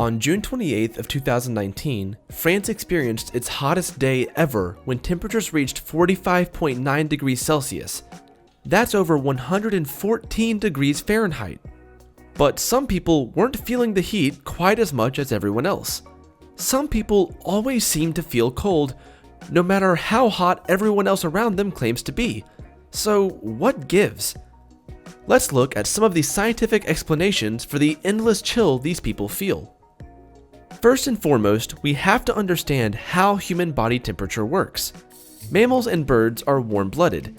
On June 28th of 2019, France experienced its hottest day ever when temperatures reached 45.9 degrees Celsius. That's over 114 degrees Fahrenheit. But some people weren't feeling the heat quite as much as everyone else. Some people always seem to feel cold, no matter how hot everyone else around them claims to be. So what gives? Let's look at some of the scientific explanations for the endless chill these people feel. First and foremost, we have to understand how human body temperature works. Mammals and birds are warm-blooded.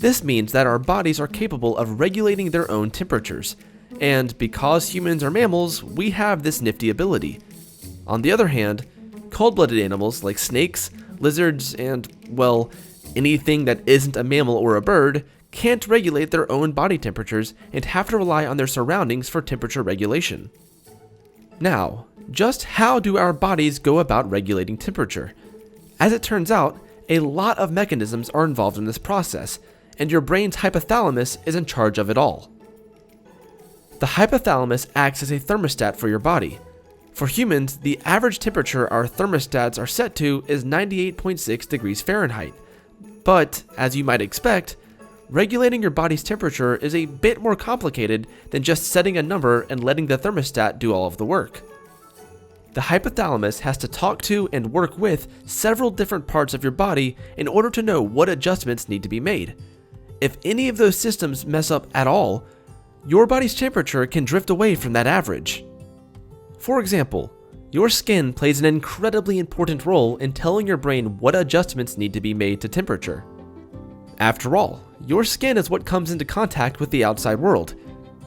This means that our bodies are capable of regulating their own temperatures, and because humans are mammals, we have this nifty ability. On the other hand, cold-blooded animals like snakes, lizards, and, well, anything that isn't a mammal or a bird can't regulate their own body temperatures and have to rely on their surroundings for temperature regulation. Now, just how do our bodies go about regulating temperature? As it turns out, a lot of mechanisms are involved in this process, and your brain's hypothalamus is in charge of it all. The hypothalamus acts as a thermostat for your body. For humans, the average temperature our thermostats are set to is 98.6 degrees Fahrenheit. But, as you might expect, regulating your body's temperature is a bit more complicated than just setting a number and letting the thermostat do all of the work. The hypothalamus has to talk to and work with several different parts of your body in order to know what adjustments need to be made. If any of those systems mess up at all, your body's temperature can drift away from that average. For example, your skin plays an incredibly important role in telling your brain what adjustments need to be made to temperature. After all, your skin is what comes into contact with the outside world.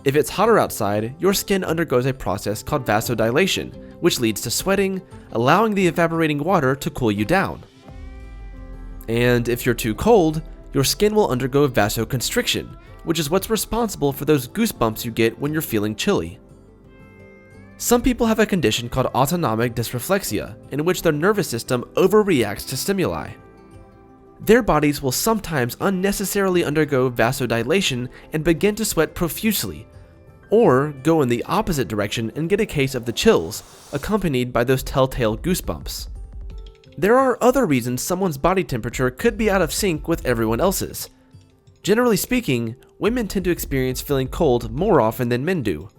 If it's hotter outside, your skin undergoes a process called vasodilation, which leads to sweating, allowing the evaporating water to cool you down. And if you're too cold, your skin will undergo vasoconstriction, which is what's responsible for those goosebumps you get when you're feeling chilly. Some people have a condition called autonomic dysreflexia, in which their nervous system overreacts to stimuli. Their bodies will sometimes unnecessarily undergo vasodilation and begin to sweat profusely, or go in the opposite direction and get a case of the chills, accompanied by those telltale goosebumps. There are other reasons someone's body temperature could be out of sync with everyone else's. Generally speaking, women tend to experience feeling cold more often than men do.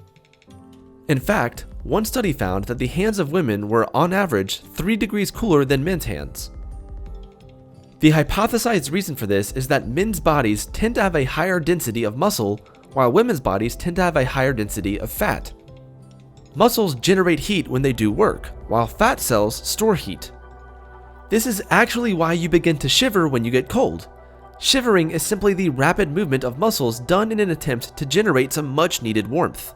In fact, one study found that the hands of women were on average 3 degrees cooler than men's hands. The hypothesized reason for this is that men's bodies tend to have a higher density of muscle, while women's bodies tend to have a higher density of fat. Muscles generate heat when they do work, while fat cells store heat. This is actually why you begin to shiver when you get cold. Shivering is simply the rapid movement of muscles done in an attempt to generate some much-needed warmth.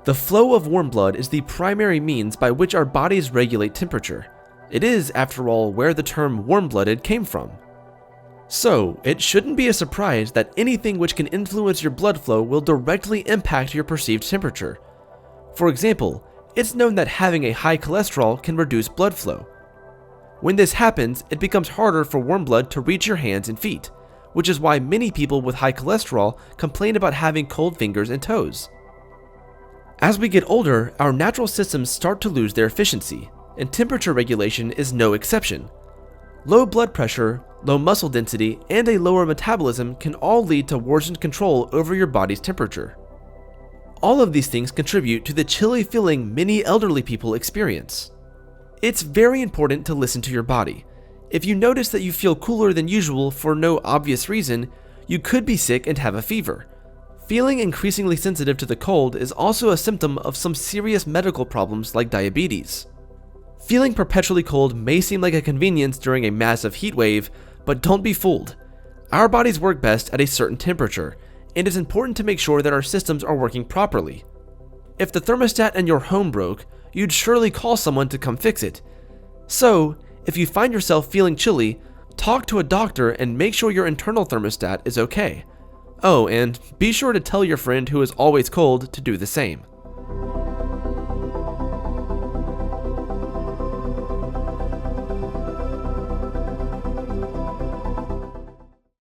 The flow of warm blood is the primary means by which our bodies regulate temperature. It is, after all, where the term warm-blooded came from. So, it shouldn't be a surprise that anything which can influence your blood flow will directly impact your perceived temperature. For example, it's known that having a high cholesterol can reduce blood flow. When this happens, it becomes harder for warm blood to reach your hands and feet, which is why many people with high cholesterol complain about having cold fingers and toes. As we get older, our natural systems start to lose their efficiency, and temperature regulation is no exception. Low blood pressure, low muscle density, and a lower metabolism can all lead to worsened control over your body's temperature. All of these things contribute to the chilly feeling many elderly people experience. It's very important to listen to your body. If you notice that you feel cooler than usual for no obvious reason, you could be sick and have a fever. Feeling increasingly sensitive to the cold is also a symptom of some serious medical problems like diabetes. Feeling perpetually cold may seem like a convenience during a massive heat wave, but don't be fooled. Our bodies work best at a certain temperature, and it's important to make sure that our systems are working properly. If the thermostat in your home broke, you'd surely call someone to come fix it. So, if you find yourself feeling chilly, talk to a doctor and make sure your internal thermostat is okay. Oh, and be sure to tell your friend who is always cold to do the same.